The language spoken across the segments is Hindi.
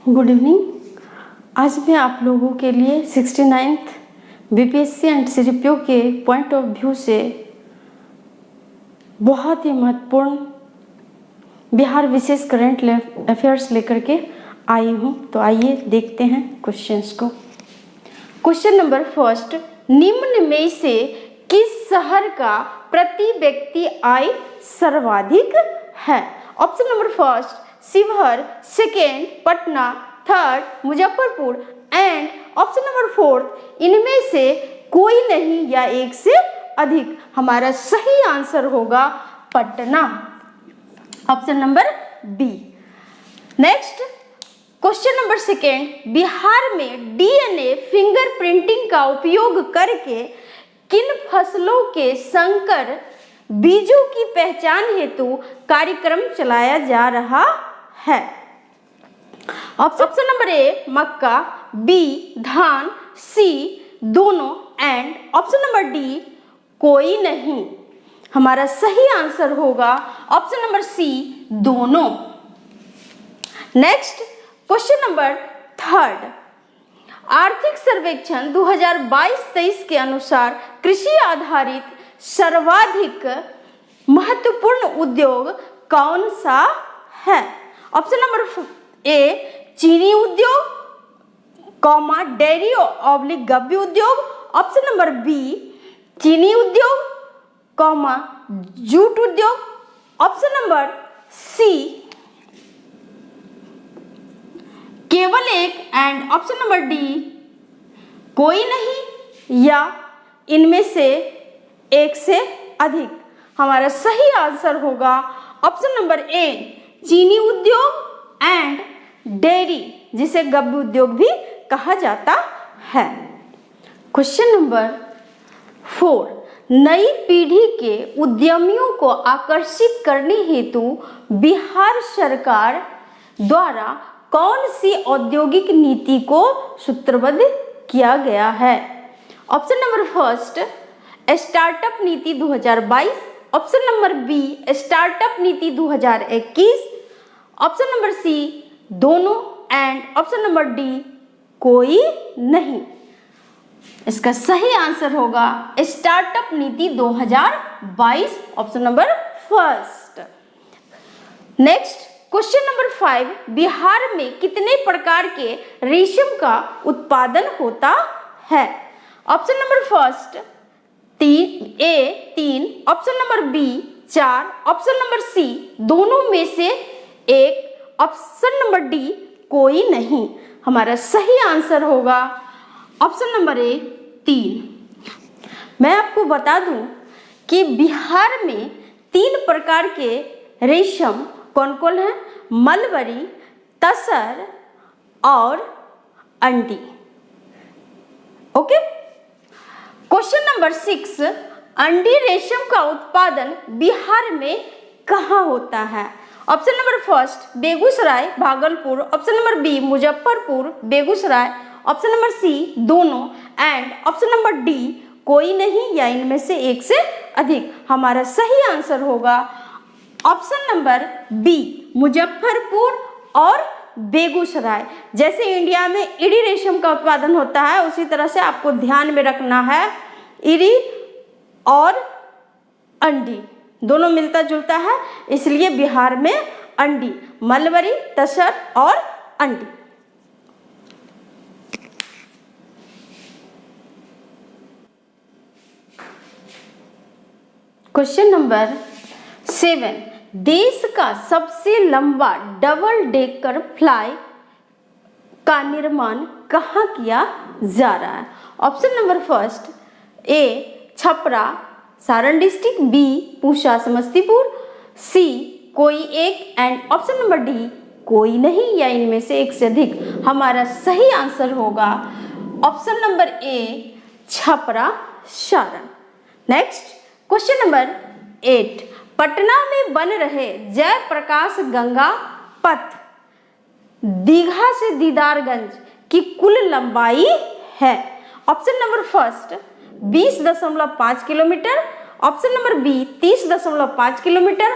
Good evening. आज मैं आप लोगों के लिए 69th बीपीएससी एंड सीजीपीओ के पॉइंट ऑफ व्यू से बहुत ही महत्वपूर्ण बिहार विशेष करंट अफेयर्स लेकर के आई हूँ। तो आइए देखते हैं क्वेश्चंस को। क्वेश्चन नंबर फर्स्ट, निम्न में से किस शहर का प्रति व्यक्ति आय सर्वाधिक है? Option number first Sheohar, second Patna, third Muzaffarpur and option number fourth इनमें से कोई नहीं या एक से अधिक। हमारा सही आंसर होगा Patna, option number B. Next question number second, Bihar में डीएनए फिंगरप्रिंटिंग का उपयोग करके किन फसलों के संकर बीजों की पहचान हेतु कार्यक्रम चलाया जा रहा है? ऑप्शन नंबर ए मक्का, बी धान, सी दोनों एंड ऑप्शन नंबर डी कोई नहीं। हमारा सही आंसर होगा ऑप्शन नंबर सी दोनों। नेक्स्ट क्वेश्चन नंबर थर्ड, आर्थिक सर्वेक्षण 2022-23 के अनुसार कृषि आधारित सर्वाधिक महत्वपूर्ण उद्योग कौन सा है? ऑप्शन नंबर ए चीनी उद्योग, कॉमा डेयरी ऑब्लिक गव्य उद्योग, ऑप्शन नंबर बी चीनी उद्योग, कॉमा जूट उद्योग, ऑप्शन नंबर सी केवल एक एंड ऑप्शन नंबर डी कोई नहीं या इनमें से एक से अधिक। हमारा सही आंसर होगा ऑप्शन नंबर ए चीनी उद्योग एंड डेयरी, जिसे गव्य उद्योग भी कहा जाता है। क्वेश्चन नंबर 4, नई पीढ़ी के उद्यमियों को आकर्षित करने हेतु बिहार सरकार द्वारा कौन सी औद्योगिक नीति को सूत्रबद्ध किया गया है? ऑप्शन नंबर फर्स्ट स्टार्टअप नीति 2022, ऑप्शन नंबर बी स्टार्टअप नीति 2021, ऑप्शन नंबर सी दोनों एंड ऑप्शन नंबर डी कोई नहीं। इसका सही आंसर होगा स्टार्टअप नीति 2022, option number first. Next question number 5, Bihar में कितने प्रकार के रेशम का उत्पादन होता है? Option number first 3, option number B 4, option number C दोनों में से एक, ऑप्शन नंबर डी कोई नहीं। हमारा सही आंसर होगा ऑप्शन नंबर ए 3। मैं आपको बता दूं कि बिहार में 3 प्रकार के रेशम कौन कौन है? मलबरी, तसर और अंडी। ओके। क्वेश्चन नंबर 6, अंडी रेशम का उत्पादन बिहार में कहाँ होता है? Option number first Begusarai, Bhagalpur, option number B Muzaffarpur, Begusarai, option number C दोनों एंड ऑप्शन नंबर डी कोई नहीं या इनमें से एक से अधिक। हमारा सही आंसर होगा ऑप्शन नंबर बी मुजफ्फरपुर और बेगूसराय। जैसे इंडिया में इरी रेशम का उत्पादन होता है, उसी तरह से आपको ध्यान में रखना है इरी और अंडी दोनों मिलता जुलता है, इसलिए बिहार में अंडी, मलबरी, तसर और अंडी। क्वेश्चन नंबर 7, देश का सबसे लंबा डबल डेकर फ्लाई का निर्माण कहाँ किया जा रहा है? Option number first A Chhapra Saran district, B Pusa Samastipur, सी कोई एक एंड ऑप्शन नंबर डी कोई नहीं या इनमें से एक से अधिक। हमारा सही आंसर होगा ऑप्शन नंबर ए Chhapra Saran. Next question number 8, Patna में बन रहे जयप्रकाश गंगा पथ दीघा से दीदारगंज की कुल लंबाई है? Option number first 20.5 kilometre, option number B 30.5 kilometre,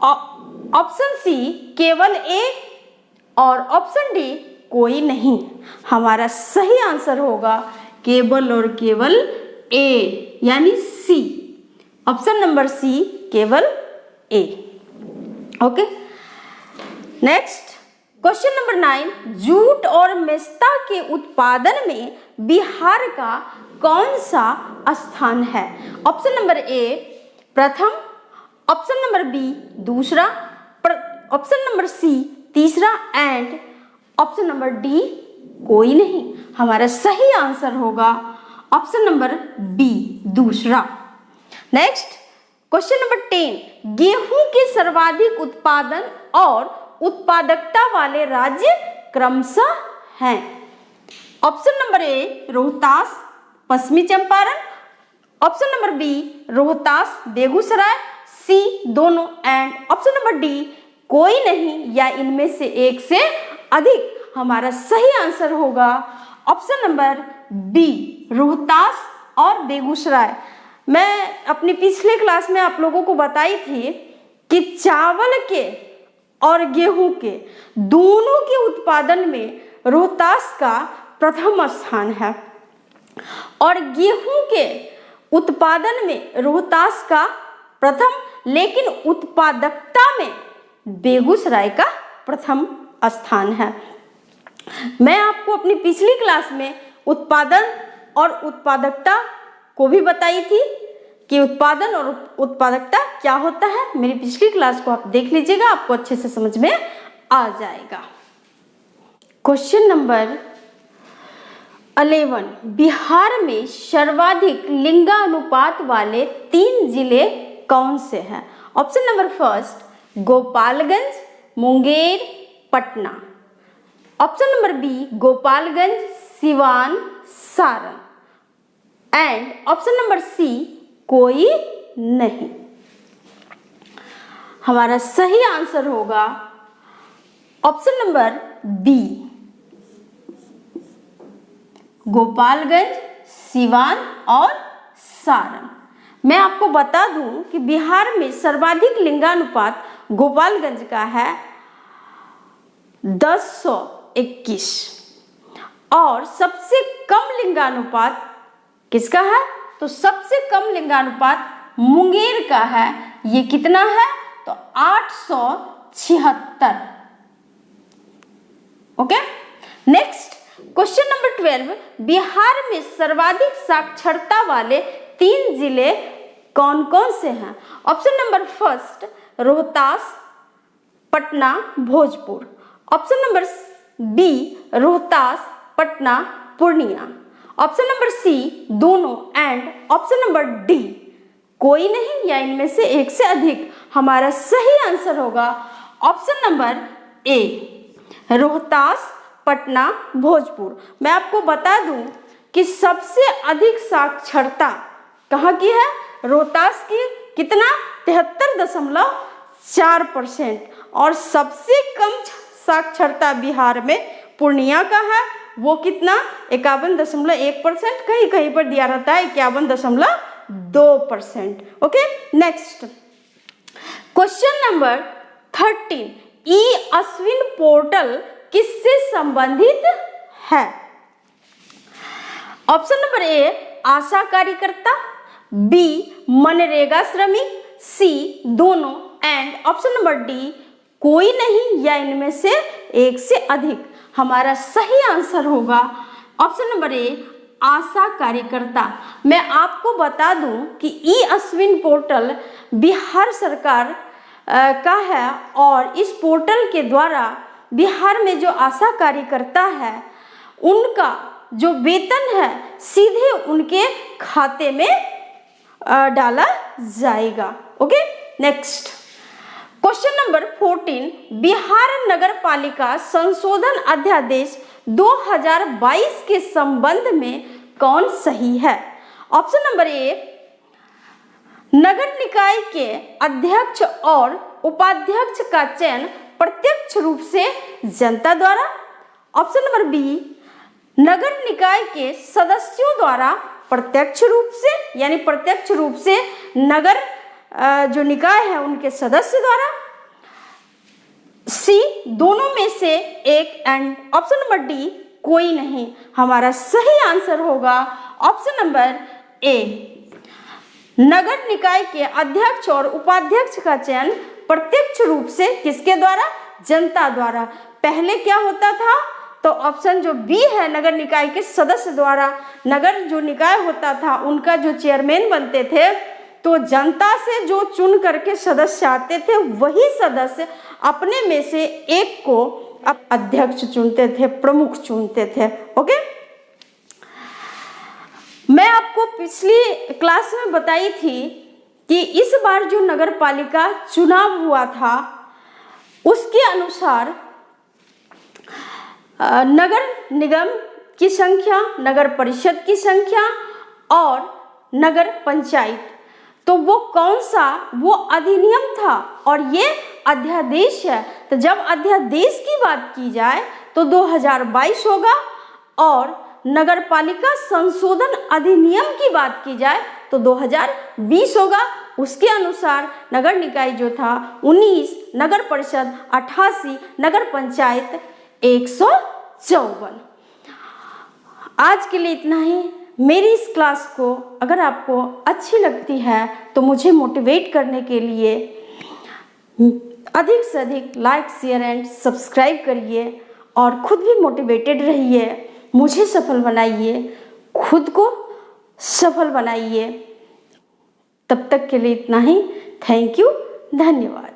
option C केवल एक और ऑप्शन डी कोई नहीं। हमारा सही आंसर होगा केवल और केवल ए यानी सी, ऑप्शन नंबर सी केवल A. Okay, next question number 9, jute और मेस्ता के उत्पादन में बिहार का कौन सा स्थान है? ऑप्शन नंबर ए प्रथम, ऑप्शन नंबर बी दूसरा, ऑप्शन नंबर सी तीसरा एंड ऑप्शन नंबर डी कोई नहीं। हमारा सही आंसर होगा ऑप्शन नंबर बी दूसरा। नेक्स्ट क्वेश्चन नंबर 10, गेहूं के सर्वाधिक उत्पादन और उत्पादकता वाले राज्य क्रमशः हैं? ऑप्शन नंबर ए रोहतास पश्चिमी Champaran, option number B Rohtas Begusarai, C दोनों एंड ऑप्शन नंबर डी कोई नहीं या इनमें से एक से अधिक। हमारा सही आंसर होगा ऑप्शन नंबर बी रोहतास और बेगूसराय। मैं अपनी पिछले क्लास में आप लोगों को बताई थी कि चावल के और गेहूं के दोनों के उत्पादन में रोहतास का प्रथम स्थान है और गेहूं के उत्पादन में रोहतास का प्रथम, लेकिन उत्पादकता में बेगूसराय का प्रथम स्थान है। मैं आपको अपनी पिछली क्लास में उत्पादन और उत्पादकता को भी बताई थी कि उत्पादन और उत्पादकता क्या होता है। मेरी पिछली क्लास को आप देख लीजिएगा, आपको अच्छे से समझ में आ जाएगा। क्वेश्चन नंबर 11, बिहार में सर्वाधिक लिंगानुपात वाले 3 जिले कौन से हैं? Option number first Gopalganj, Munger, Patna, option number B Gopalganj, Siwan, Saran and option number C कोई नहीं। हमारा सही आंसर होगा option number B Gopalganj, Siwan और सारण। मैं आपको बता दूं कि बिहार में सर्वाधिक लिंगानुपात गोपालगंज का है 1021 और सबसे कम लिंगानुपात किसका है? तो सबसे कम लिंगानुपात मुंगेर का है। ये कितना है? तो 876। Okay, next question number 12, Bihar में सर्वाधिक साक्षरता वाले 3 जिले कौन कौन से हैं? Option number first Rohtas, Patna, Bhojpur, option number B Rohtas, Patna, Purnia, option number C दोनों एंड ऑप्शन नंबर डी कोई नहीं या इनमें से एक से अधिक। हमारा सही आंसर होगा option number A Rohtas, Patna, Bhojpur. मैं आपको बता दूं कि सबसे अधिक साक्षरता कहाँ की है? रोहतास की, कितना? 73.4% और सबसे कम साक्षरता बिहार में पूर्णिया का है। वो कितना? 51.1%, कहीं कहीं पर दिया रहता है 51.2%। Okay, next question number 13, ई-अश्विन portal किससे संबंधित है? ऑप्शन नंबर ए आशा कार्यकर्ता, बी मनरेगा श्रमिक, सी दोनों एंड ऑप्शन नंबर डी कोई नहीं या इनमें से एक से अधिक। हमारा सही आंसर होगा ऑप्शन नंबर ए आशा कार्यकर्ता। मैं आपको बता दूं कि ई-अश्विन पोर्टल बिहार सरकार का है और इस पोर्टल के द्वारा बिहार में जो आशा कार्यकर्ता है उनका जो वेतन है सीधे उनके खाते में डाला जाएगा। Okay, next question number 14, Bihar नगर पालिका संशोधन अध्यादेश 2022 के संबंध में कौन सही है? ऑप्शन नंबर ए नगर निकाय के अध्यक्ष और उपाध्यक्ष का चयन प्रत्यक्ष रूप से जनता द्वारा, ऑप्शन नंबर बी नगर निकाय के सदस्यों द्वारा प्रत्यक्ष रूप से यानी प्रत्यक्ष रूप से नगर जो निकाय है उनके सदस्य द्वारा, सी दोनों में से एंड ऑप्शन नंबर डी कोई नहीं। हमारा सही आंसर होगा ऑप्शन नंबर ए। नगर निकाय के अध्यक्ष और उपाध्यक्ष का चयन प्रत्यक्ष रूप से किसके द्वारा? जनता द्वारा। पहले क्या होता था? तो ऑप्शन जो बी है, नगर निकाय के सदस्य द्वारा। नगर जो निकाय होता था उनका जो चेयरमैन बनते थे, तो जनता से जो चुन करके सदस्य आते थे वही सदस्य अपने में से एक को अध्यक्ष चुनते थे, प्रमुख चुनते थे। ओके, मैं आपको पिछली क्लास में बताई थी कि इस बार जो नगर पालिका चुनाव हुआ था उसके अनुसार नगर निगम की संख्या, नगर परिषद की संख्या और नगर पंचायत, तो वो कौन सा वो अधिनियम था और ये अध्यादेश है। तो जब अध्यादेश की बात की जाए तो 2022 होगा और नगर पालिका संशोधन अधिनियम की बात की जाए तो 2020 होगा। उसके अनुसार नगर निकाय जो था 19, नगर परिषद 88, नगर पंचायत 154। आज के लिए इतना ही। मेरी इस क्लास को अगर आपको अच्छी लगती है तो मुझे मोटिवेट करने के लिए अधिक से अधिक लाइक, शेयर एंड सब्सक्राइब करिए और खुद भी मोटिवेटेड रहिए। मुझे सफल बनाइए, खुद को सफल बनाइए। तब तक के लिए इतना ही। थैंक यू, धन्यवाद।